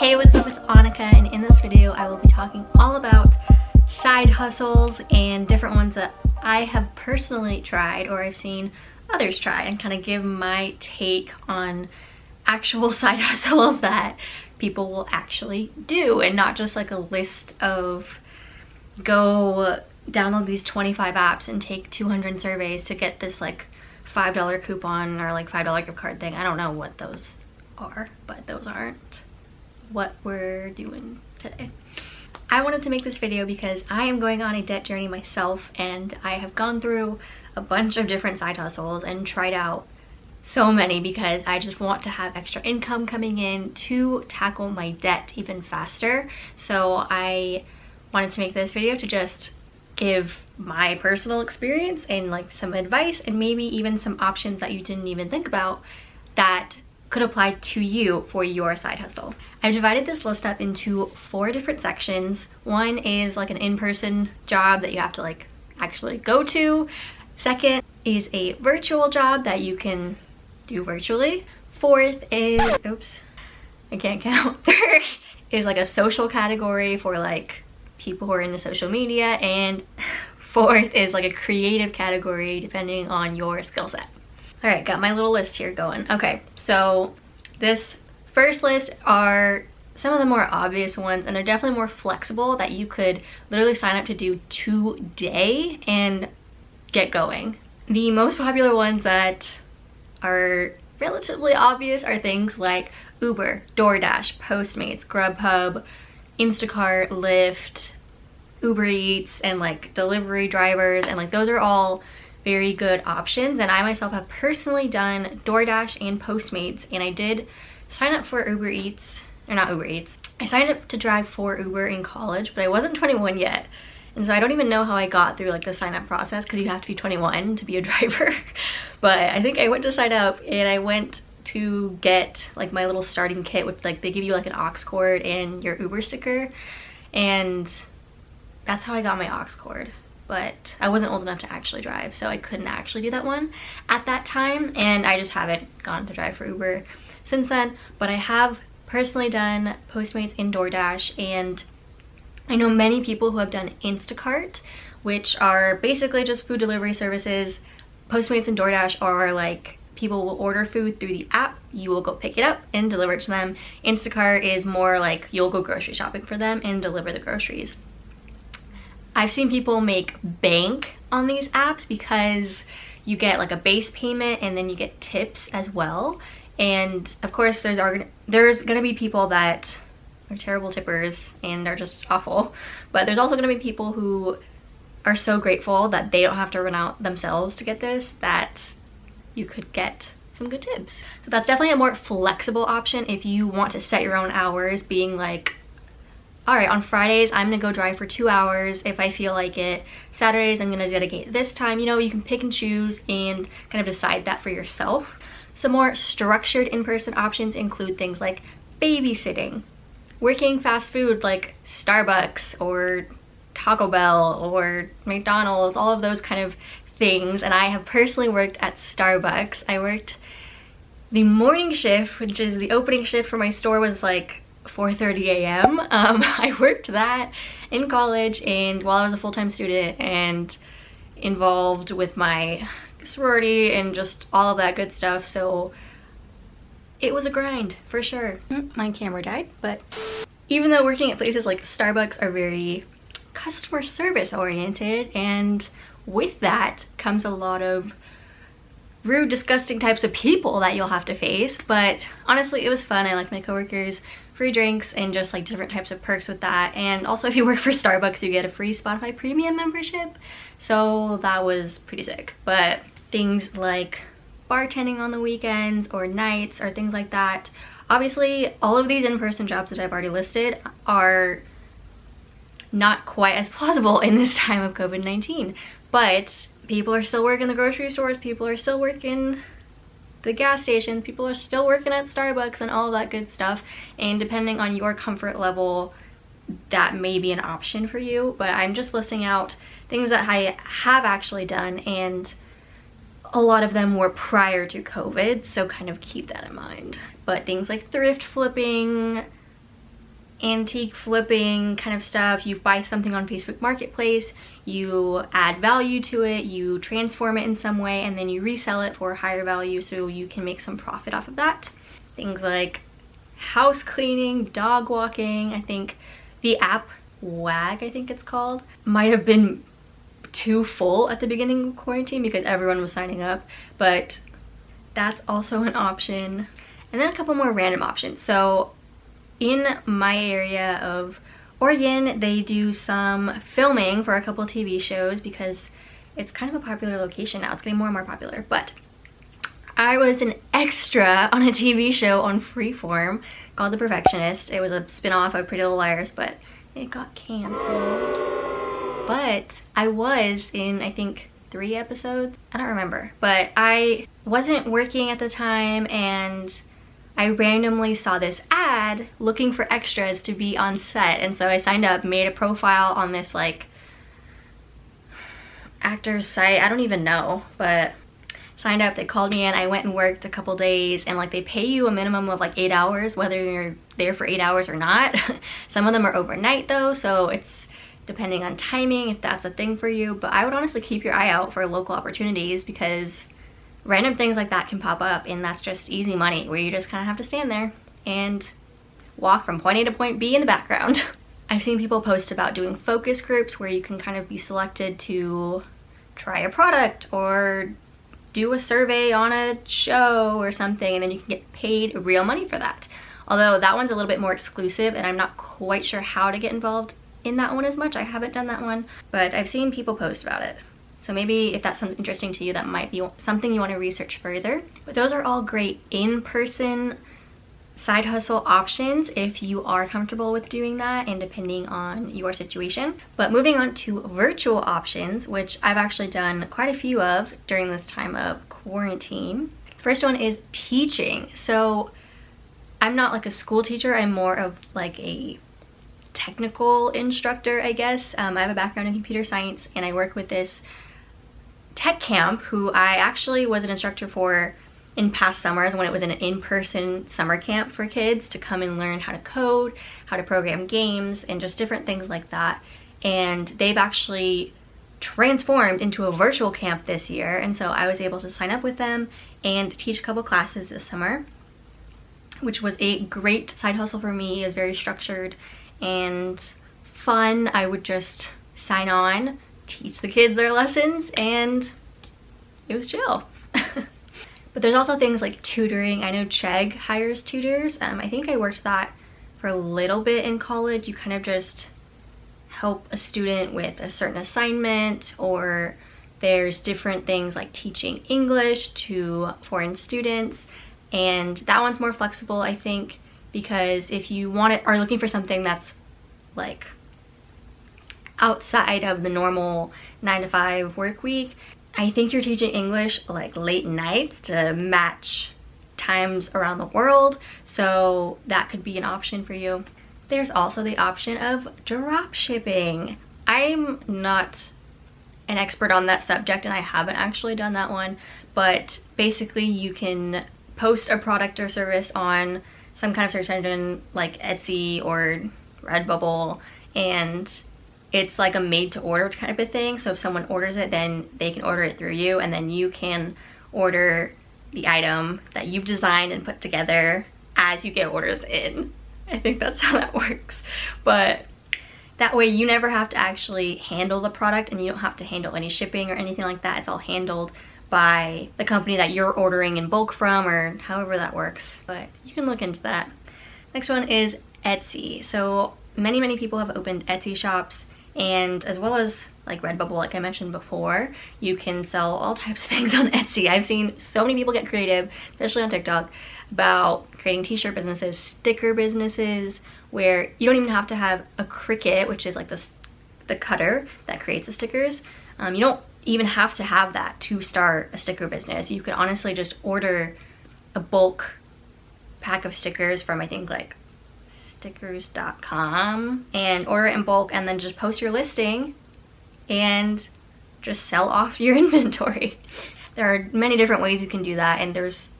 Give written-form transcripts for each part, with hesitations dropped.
Hey, what's up? It's Annika, and in this video I will be talking all about side hustles and different ones that I have personally tried or I've seen others try, and kind of give my take on actual side hustles that people will actually do, and not just like a list of go download these 25 apps and take 200 surveys to get this like $5 coupon or like $5 gift card thing. I don't know what those are, but those aren't what we're doing today. I wanted to make this video because I am going on a debt journey myself, and I have gone through a bunch of different side hustles and tried out so many because I just want to have extra income coming in to tackle my debt even faster. So I wanted to make this video to just give my personal experience and like some advice, and maybe even some options that you didn't even think about that could apply to you for your side hustle. I've divided this list up into 4 different sections. One is like an in-person job that you have to like actually go to. Second is a virtual job that you can do virtually. Fourth is, oops, I can't count. Third is like a social category for like people who are into social media. And fourth is like a creative category depending on your skill set. All right, got my little list here going. Okay, so this first list are some of the more obvious ones, and they're definitely more flexible that you could literally sign up to do today and get going. The most popular ones that are relatively obvious are things like Uber, DoorDash, Postmates, Grubhub, Instacart, Lyft, Uber Eats, and like delivery drivers, and like those are all very good options. And I myself have personally done DoorDash and Postmates, and I did sign up for Uber Eats, or not Uber Eats. I signed up to drive for Uber in college, but I wasn't 21 yet. And so I don't even know how I got through like the sign up process, because you have to be 21 to be a driver. But I think I went to sign up, and I went to get like my little starting kit with like, they give you like an aux cord and your Uber sticker. And that's how I got my aux cord. But I wasn't old enough to actually drive, so I couldn't actually do that one at that time, and I just haven't gone to drive for Uber since then. But I have personally done Postmates and DoorDash, and I know many people who have done Instacart, which are basically just food delivery services. Postmates and DoorDash are like people will order food through the app, you will go pick it up and deliver it to them. Instacart is more like you'll go grocery shopping for them and deliver the groceries. I've seen people make bank on these apps because you get like a base payment and then you get tips as well. And of course there's gonna be people that are terrible tippers and they're just awful, but there's also gonna be people who are so grateful that they don't have to run out themselves to get this, that you could get some good tips. So that's definitely a more flexible option if you want to set your own hours, being like, all right, on Fridays, I'm gonna go drive for 2 hours if I feel like it. Saturdays, I'm gonna dedicate this time. You know, you can pick and choose and kind of decide that for yourself. Some more structured in-person options include things like babysitting, working fast food like Starbucks or Taco Bell or McDonald's, all of those kind of things. And I have personally worked at Starbucks. I worked the morning shift, which is the opening shift for my store, was like 4:30 a.m. I worked that in college and while I was a full-time student, and involved with my sorority and just all of that good stuff. So it was a grind for sure. My camera died, but even though working at places like Starbucks are very customer service oriented, and with that comes a lot of rude, disgusting types of people that you'll have to face, but honestly it was fun. I liked my coworkers, free drinks, and just like different types of perks with that. And also if you work for Starbucks, you get a free Spotify premium membership, so that was pretty sick. But things like bartending on the weekends or nights or things like that, obviously all of these in-person jobs that I've already listed are not quite as plausible in this time of COVID-19, but people are still working the grocery stores, people are still working the gas stations, people are still working at Starbucks and all of that good stuff. And depending on your comfort level, that may be an option for you. But I'm just listing out things that I have actually done, and a lot of them were prior to COVID, so kind of keep that in mind. But things like thrift flipping, antique flipping kind of stuff. You buy something on Facebook Marketplace, you add value to it, you transform it in some way, and then you resell it for a higher value so you can make some profit off of that. Things like house cleaning, dog walking. I think the app WAG, I think it's called, might have been too full at the beginning of quarantine because everyone was signing up, but that's also an option. And then a couple more random options. So in my area of Oregon, they do some filming for a couple TV shows because it's kind of a popular location now. It's getting more and more popular. But I was an extra on a TV show on Freeform called The Perfectionist. It was a spin-off of Pretty Little Liars, but it got canceled. But I was in, I think, 3 episodes. I don't remember. But I wasn't working at the time, and I randomly saw this ad looking for extras to be on set, and so I signed up, made a profile on this like actors site, I don't even know, but signed up. They called me in, I went and worked a couple days, and like they pay you a minimum of like 8 hours whether you're there for 8 hours or not. Some of them are overnight though, so it's depending on timing if that's a thing for you, but I would honestly keep your eye out for local opportunities because random things like that can pop up, and that's just easy money where you just kind of have to stand there and walk from point A to point B in the background. I've seen people post about doing focus groups where you can kind of be selected to try a product or do a survey on a show or something, and then you can get paid real money for that. Although that one's a little bit more exclusive, and I'm not quite sure how to get involved in that one as much. I haven't done that one, but I've seen people post about it. So maybe if that sounds interesting to you, that might be something you want to research further. But those are all great in-person side hustle options if you are comfortable with doing that and depending on your situation. But moving on to virtual options, which I've actually done quite a few of during this time of quarantine. The first one is teaching. So I'm not like a school teacher, I'm more of like a technical instructor, I guess. I have a background in computer science, and I work with this tech camp who I actually was an instructor for in past summers when it was an in-person summer camp for kids to come and learn how to code, how to program games, and just different things like that. And they've actually transformed into a virtual camp this year, and so I was able to sign up with them and teach a couple classes this summer, which was a great side hustle for me. It was very structured and fun. I would just sign on, teach the kids their lessons, and it was chill. But there's also things like tutoring. I know Chegg hires tutors. I think I worked that for a little bit in college. You kind of just help a student with a certain assignment, or there's different things like teaching English to foreign students, and that one's more flexible, I think, because if you are looking for something that's like outside of the normal 9-to-5 work week, I think you're teaching English like late nights to match times around the world, so that could be an option for you. There's also the option of drop shipping. I'm not an expert on that subject, and I haven't actually done that one, but basically you can post a product or service on some kind of search engine like Etsy or Redbubble, and it's like a made to order kind of a thing. So if someone orders it, then they can order it through you, and then you can order the item that you've designed and put together as you get orders in. I think that's how that works. But that way you never have to actually handle the product, and you don't have to handle any shipping or anything like that. It's all handled by the company that you're ordering in bulk from, or however that works. But you can look into that. Next one is Etsy. So many people have opened Etsy shops, and as well as like Redbubble, like I mentioned before, you can sell all types of things on Etsy. I've seen so many people get creative, especially on TikTok, about creating t-shirt businesses, sticker businesses, where you don't even have to have a Cricut, which is like the cutter that creates the stickers. You don't even have to have that to start a sticker business. You could honestly just order a bulk pack of stickers from, I think, like stickers.com, and order it in bulk, and then just post your listing and just sell off your inventory. There are many different ways you can do that, and there's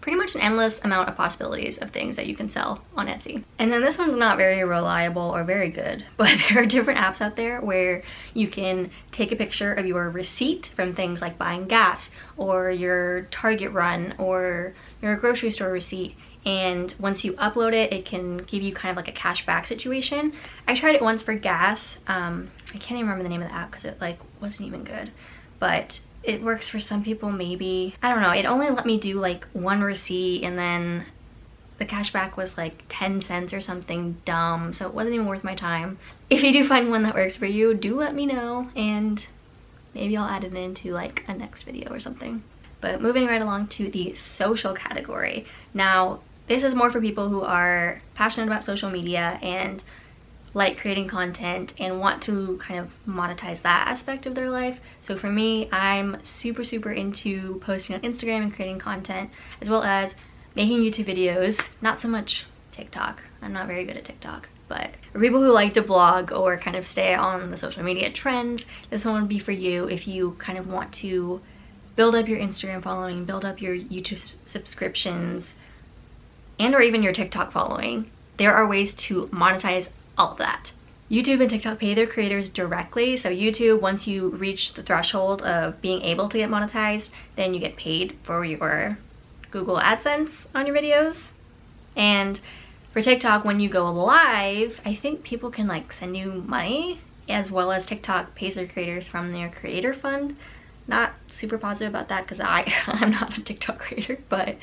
pretty much an endless amount of possibilities of things that you can sell on Etsy. And then this one's not very reliable or very good, but there are different apps out there where you can take a picture of your receipt from things like buying gas or your Target run or your grocery store receipt, and once you upload it, it can give you kind of like a cash back situation. I tried it once for gas. I can't even remember the name of the app because it like wasn't even good, but it works for some people maybe. I don't know, it only let me do like one receipt, and then the cashback was like 10 cents or something dumb, so it wasn't even worth my time. If you do find one that works for you, do let me know, and maybe I'll add it into like a next video or something. But moving right along to the social category. Now, this is more for people who are passionate about social media and like creating content and want to kind of monetize that aspect of their life. So for me, I'm super into posting on Instagram and creating content, as well as making YouTube videos. Not so much TikTok. I'm not very good at TikTok. But for people who like to blog or kind of stay on the social media trends, this one would be for you if you kind of want to build up your Instagram following, build up your YouTube subscriptions, and or even your TikTok following. There are ways to monetize all of that. YouTube and TikTok pay their creators directly. So YouTube, once you reach the threshold of being able to get monetized, then you get paid for your Google AdSense on your videos. And for TikTok, when you go live, I think people can like send you money, as well as TikTok pays their creators from their creator fund. Not super positive about that because I'm not a TikTok creator, but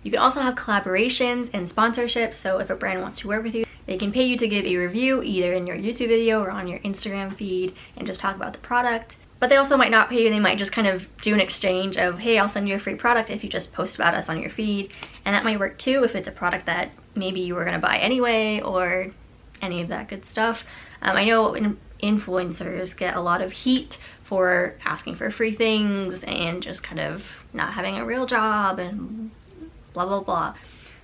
you can also have collaborations and sponsorships. So if a brand wants to work with you, they can pay you to give a review either in your YouTube video or on your Instagram feed and just talk about the product. But they also might not pay you. They might just kind of do an exchange of, hey, I'll send you a free product if you just post about us on your feed. And that might work too if it's a product that maybe you were gonna buy anyway or any of that good stuff. I know influencers get a lot of heat for asking for free things and just kind of not having a real job and blah blah blah.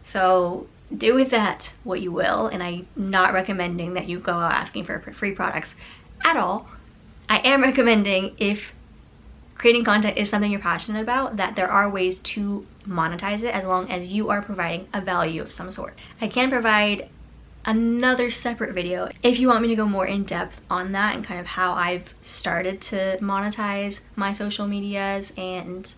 So do with that what you will, and I'm not recommending that you go out asking for free products at all. I am recommending, if creating content is something you're passionate about, that there are ways to monetize it as long as you are providing a value of some sort. I can provide another separate video if you want me to go more in depth on that and kind of how I've started to monetize my social medias and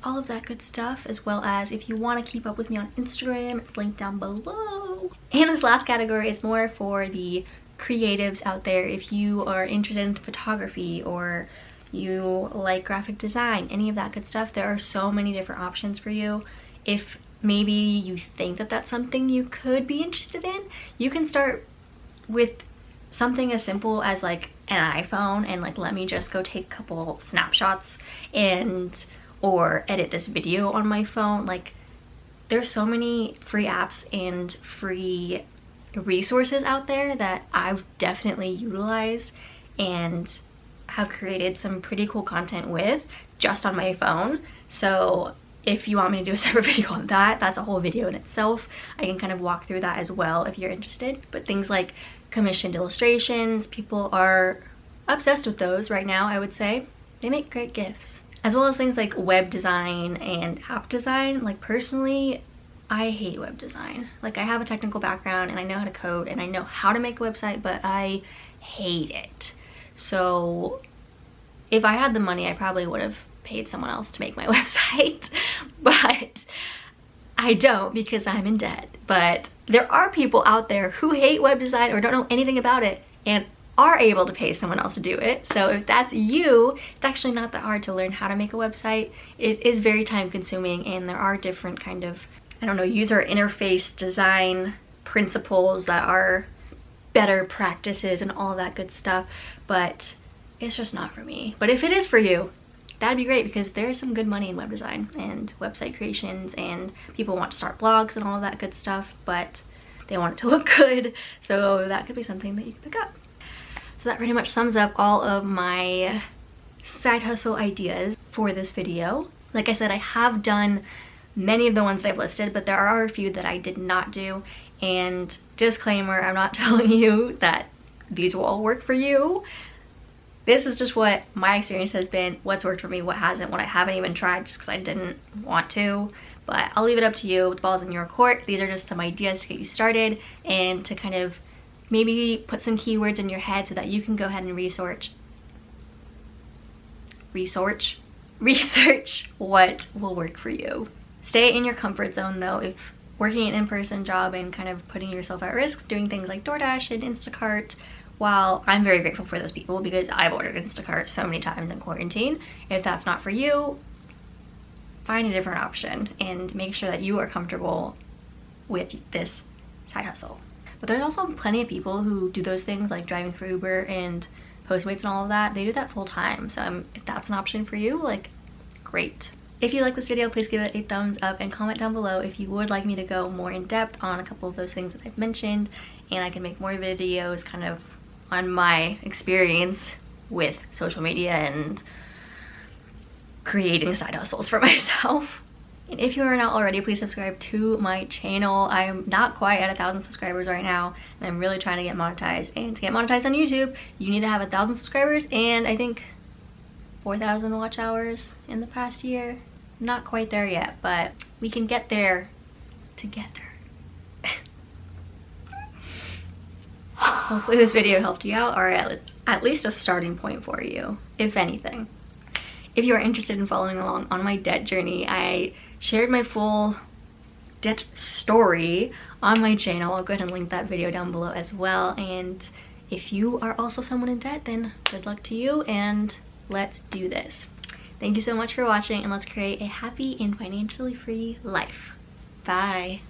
all of that good stuff, as well as if you want to keep up with me on Instagram, it's linked down below. And this last category is more for the creatives out there. If you are interested in photography or you like graphic design, any of that good stuff, there are so many different options for you. If maybe you think that that's something you could be interested in, you can start with something as simple as like an iPhone and like, let me just go take a couple snapshots and or edit this video on my phone. Like, there's so many free apps and free resources out there that I've definitely utilized and have created some pretty cool content with just on my phone. So if you want me to do a separate video on that, that's a whole video in itself. I can kind of walk through that as well if you're interested. But things like commissioned illustrations, people are obsessed with those right now, I would say. They make great gifts. As well as things like web design and app design. Like, personally, I hate web design. Like, I have a technical background and I know how to code and I know how to make a website, but I hate it. So if I had the money, I probably would have paid someone else to make my website, but I don't because I'm in debt. But there are people out there who hate web design or don't know anything about it and are able to pay someone else to do it. So if that's you, it's actually not that hard to learn how to make a website. It is very time consuming, and there are different kind of, I don't know, user interface design principles that are better practices and all of that good stuff, but it's just not for me. But if it is for you, that'd be great, because there's some good money in web design and website creations, and people want to start blogs and all of that good stuff, but they want it to look good. So that could be something that you can pick up. So that pretty much sums up all of my side hustle ideas for this video. Like I said, I have done many of the ones that I've listed, but there are a few that I did not do. And disclaimer, I'm not telling you that these will all work for you. This is just what my experience has been, what's worked for me, what hasn't, what I haven't even tried just because I didn't want to, but I'll leave it up to you. The ball's in your court. These are just some ideas to get you started and to kind of maybe put some keywords in your head so that you can go ahead and research what will work for you. Stay in your comfort zone though. If working an in-person job and kind of putting yourself at risk, doing things like DoorDash and Instacart, while I'm very grateful for those people because I've ordered Instacart so many times in quarantine, if that's not for you, find a different option and make sure that you are comfortable with this side hustle. But there's also plenty of people who do those things like driving for Uber and Postmates and all of that. They do that full time. So if that's an option for you, like, great. If you like this video, please give it a thumbs up and comment down below if you would like me to go more in depth on a couple of those things that I've mentioned, and I can make more videos kind of on my experience with social media and creating side hustles for myself. And if you are not already, please subscribe to my channel. I am not quite at 1,000 subscribers right now, and I'm really trying to get monetized. And to get monetized on YouTube, you need to have 1,000 subscribers and I think 4,000 watch hours in the past year. Not quite there yet, but we can get there together. Hopefully this video helped you out, or at least a starting point for you, if anything. If you are interested in following along on my debt journey, I shared my full debt story on my channel. I'll go ahead and link that video down below as well. And if you are also someone in debt, then good luck to you, and let's do this. Thank you so much for watching, and let's create a happy and financially free life. Bye.